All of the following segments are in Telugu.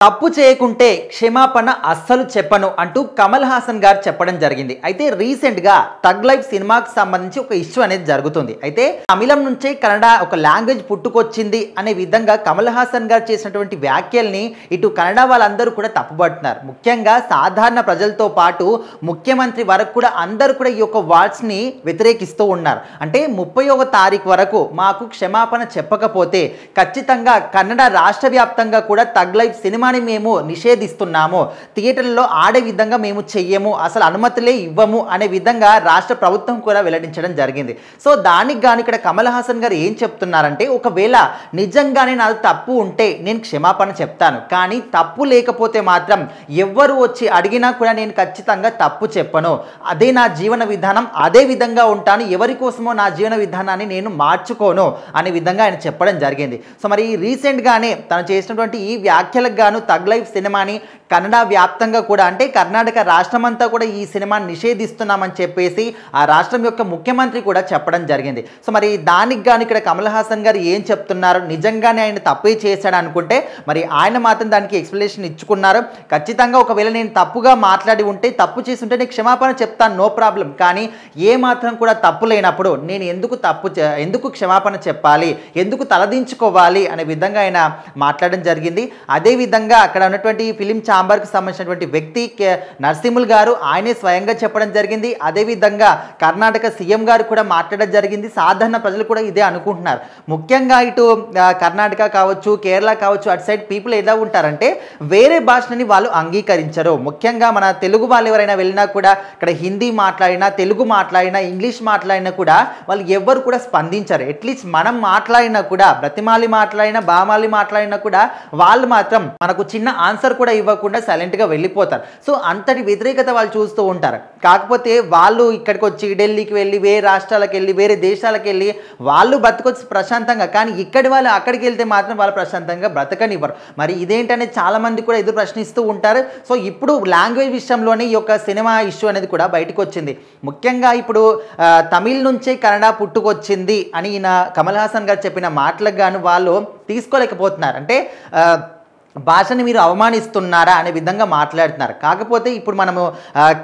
తప్పు చేయకుంటే క్షమాపణ అస్సలు చెప్పను అంటూ కమల్ హాసన్ గారు చెప్పడం జరిగింది. అయితే రీసెంట్ గా థగ్ లైఫ్ సినిమాకి సంబంధించి ఒక ఇష్యూ అనేది జరుగుతుంది. అయితే తమిళం నుంచే కన్నడ ఒక లాంగ్వేజ్ పుట్టుకొచ్చింది అనే విధంగా కమల్ హాసన్ గారు చేసినటువంటి వ్యాఖ్యల్ని ఇటు కన్నడ వాళ్ళందరూ కూడా తప్పుపడుతున్నారు. ముఖ్యంగా సాధారణ ప్రజలతో పాటు ముఖ్యమంత్రి వరకు కూడా అందరూ కూడా ఈ యొక్క వర్డ్స్ ని వ్యతిరేకిస్తూ ఉన్నారు. అంటే 31వ తారీఖు వరకు మాకు క్షమాపణ చెప్పకపోతే ఖచ్చితంగా కన్నడ రాష్ట్ర వ్యాప్తంగా కూడా థగ్ లైఫ్ సినిమా మేము నిషేధిస్తున్నాము, థియేటర్లలో ఆడే విధంగా మేము చెయ్యము, అసలు అనుమతులే ఇవ్వము అనే విధంగా రాష్ట్ర ప్రభుత్వం కూడా వెల్లడించడం జరిగింది. సో దానికి గాను ఇక్కడ కమల్ హాసన్ గారు ఏం చెప్తున్నారంటే, ఒకవేళ నిజంగానే నాది తప్పు ఉంటే నేను క్షమాపణ చెప్తాను, కానీ తప్పు లేకపోతే మాత్రం ఎవ్వరు వచ్చి అడిగినా కూడా నేను ఖచ్చితంగా తప్పు చెప్పను, అదే నా జీవన విధానం, అదే విధంగా ఉంటాను, ఎవరి కోసమో నా జీవన విధానాన్ని నేను మార్చుకోను అనే విధంగా ఆయన చెప్పడం జరిగింది. సో మరి రీసెంట్గానే తను చేసినటువంటి ఈ వ్యాఖ్యలకు గాను థగ్ లైఫ్ సినిమాని కన్నడ వ్యాప్తంగా కూడా అంటే కర్ణాటక రాష్ట్రం అంతా కూడా ఈ సినిమాని నిషేధిస్తున్నామని చెప్పేసి ఆ రాష్ట్రం యొక్క ముఖ్యమంత్రి కూడా చెప్పడం జరిగింది. సో మరి దానికి గాను ఇక్కడ కమల్ హాసన్ గారు ఏం చెప్తున్నారు, నిజంగానే ఆయన తప్పే చేశాడు అనుకుంటే మరి ఆయన మాత్రం దానికి ఎక్స్ప్లెనేషన్ ఇచ్చుకున్నారు. ఖచ్చితంగా ఒకవేళ నేను తప్పుగా మాట్లాడి ఉంటే, తప్పు చేసి ఉంటే నేను క్షమాపణ చెప్తాను, నో ప్రాబ్లం, కానీ ఏ మాత్రం కూడా తప్పు లేనప్పుడు నేను ఎందుకు క్షమాపణ చెప్పాలి, ఎందుకు తలదించుకోవాలి అనే విధంగా ఆయన మాట్లాడడం జరిగింది. అదేవిధంగా అక్కడ ఉన్నటువంటి ఫిలిం ఛాంబర్కి సంబంధించినటువంటి వ్యక్తి నరసింహులు గారు ఆయనే స్వయంగా చెప్పడం జరిగింది. అదేవిధంగా కర్ణాటక సీఎం గారు కూడా మాట్లాడడం జరిగింది. సాధారణ ప్రజలు కూడా ఇదే అనుకుంటున్నారు. ముఖ్యంగా ఇటు కర్ణాటక కావచ్చు, కేరళ కావచ్చు, అటు సైడ్ పీపుల్ ఎలా ఉంటారంటే వేరే భాషని వాళ్ళు అంగీకరించరు. ముఖ్యంగా మన తెలుగు వాళ్ళు ఎవరైనా వెళ్ళినా కూడా ఇక్కడ హిందీ మాట్లాడినా, తెలుగు మాట్లాడినా, ఇంగ్లీష్ మాట్లాడినా కూడా వాళ్ళు ఎవ్వరు కూడా స్పందించరు. అట్లీస్ట్ మనం మాట్లాడినా కూడా, బ్రతిమాలి మాట్లాడినా, బామాలి మాట్లాడినా కూడా వాళ్ళు మాత్రం మనకు చిన్న ఆన్సర్ కూడా ఇవ్వకుండా సైలెంట్గా వెళ్ళిపోతారు. సో అంతటి వ్యతిరేకత వాళ్ళు చూస్తూ ఉంటారు. కాకపోతే వాళ్ళు ఇక్కడికి వచ్చి ఢిల్లీకి వెళ్ళి, వేరే రాష్ట్రాలకు వెళ్ళి, వేరే దేశాలకు వెళ్ళి వాళ్ళు బతకొచ్చి ప్రశాంతంగా, కానీ ఇక్కడి వాళ్ళు అక్కడికి వెళ్తే మాత్రం వాళ్ళు ప్రశాంతంగా బ్రతకనివ్వరు. మరి ఇదేంటనేది చాలామంది కూడా ఎదురు ప్రశ్నిస్తూ ఉంటారు. సో ఇప్పుడు లాంగ్వేజ్ విషయంలోనే ఈ యొక్క సినిమా ఇష్యూ అనేది కూడా బయటకు వచ్చింది. ముఖ్యంగా ఇప్పుడు తమిళ్ నుంచే కన్నడ పుట్టుకొచ్చింది అని ఈయన కమల్ హాసన్ గారు చెప్పిన మాటలకు గాను వాళ్ళు తీసుకోలేకపోతున్నారు. అంటే భాషని మీరు అవమానిస్తున్నారా అనే విధంగా మాట్లాడుతున్నారు. కాకపోతే ఇప్పుడు మనము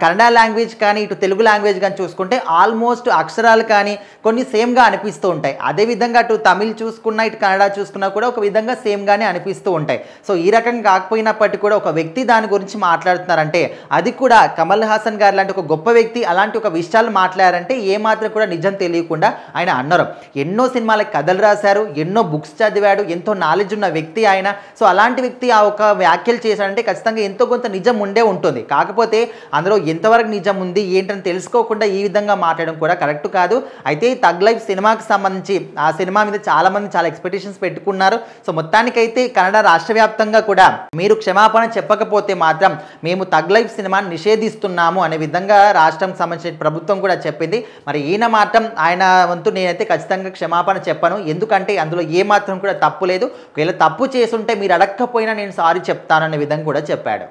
కన్నడ లాంగ్వేజ్ కానీ ఇటు తెలుగు లాంగ్వేజ్ కానీ చూసుకుంటే ఆల్మోస్ట్ అక్షరాలు కానీ కొన్ని సేమ్గా అనిపిస్తూ ఉంటాయి. అదేవిధంగా అటు తమిళ్ చూసుకున్నా, ఇటు కన్నడ చూసుకున్నా కూడా ఒక విధంగా సేమ్గానే అనిపిస్తూ ఉంటాయి. సో ఈ రకంగా కాకపోయినప్పటికీ కూడా ఒక వ్యక్తి దాని గురించి మాట్లాడుతున్నారంటే, అది కూడా కమల్ హాసన్ గారు లాంటి ఒక గొప్ప వ్యక్తి అలాంటి ఒక విషయాలు మాట్లాడారంటే ఏమాత్రం కూడా నిజం తెలియకుండా ఆయన అన్నారు. ఎన్నో సినిమాలకు కథలు రాశారు, ఎన్నో బుక్స్ చదివాడు, ఎంతో నాలెడ్జ్ ఉన్న వ్యక్తి ఆయన. సో అలాంటి వ్యక్తి ఆ ఒక వ్యాఖ్యలు చేశాడంటే ఖచ్చితంగా ఎంతో కొంత నిజం ఉండే ఉంటుంది. కాకపోతే అందులో ఎంతవరకు నిజం ఉంది ఏంటని తెలుసుకోకుండా ఈ విధంగా మాట్లాడడం కూడా కరెక్ట్ కాదు. అయితే థగ్ లైఫ్ సినిమాకి సంబంధించి ఆ సినిమా మీద చాలామంది చాలా ఎక్స్పెక్టేషన్స్ పెట్టుకున్నారు. సో మొత్తానికైతే కన్నడ రాష్ట్ర వ్యాప్తంగా కూడా మీరు క్షమాపణ చెప్పకపోతే మాత్రం మేము థగ్ లైఫ్ సినిమాని నిషేధిస్తున్నాము అనే విధంగా రాష్ట్రానికి సంబంధించిన ప్రభుత్వం కూడా చెప్పింది. మరి ఈయన మాత్రం ఆయన వంతు నేనైతే ఖచ్చితంగా క్షమాపణ చెప్పను, ఎందుకంటే అందులో ఏమాత్రం కూడా తప్పు లేదు, ఒకవేళ తప్పు చేసుంటే మీరు అడగకపోయినా నేను సారీ చెప్తాననే విధంగా కూడా చెప్పాడు.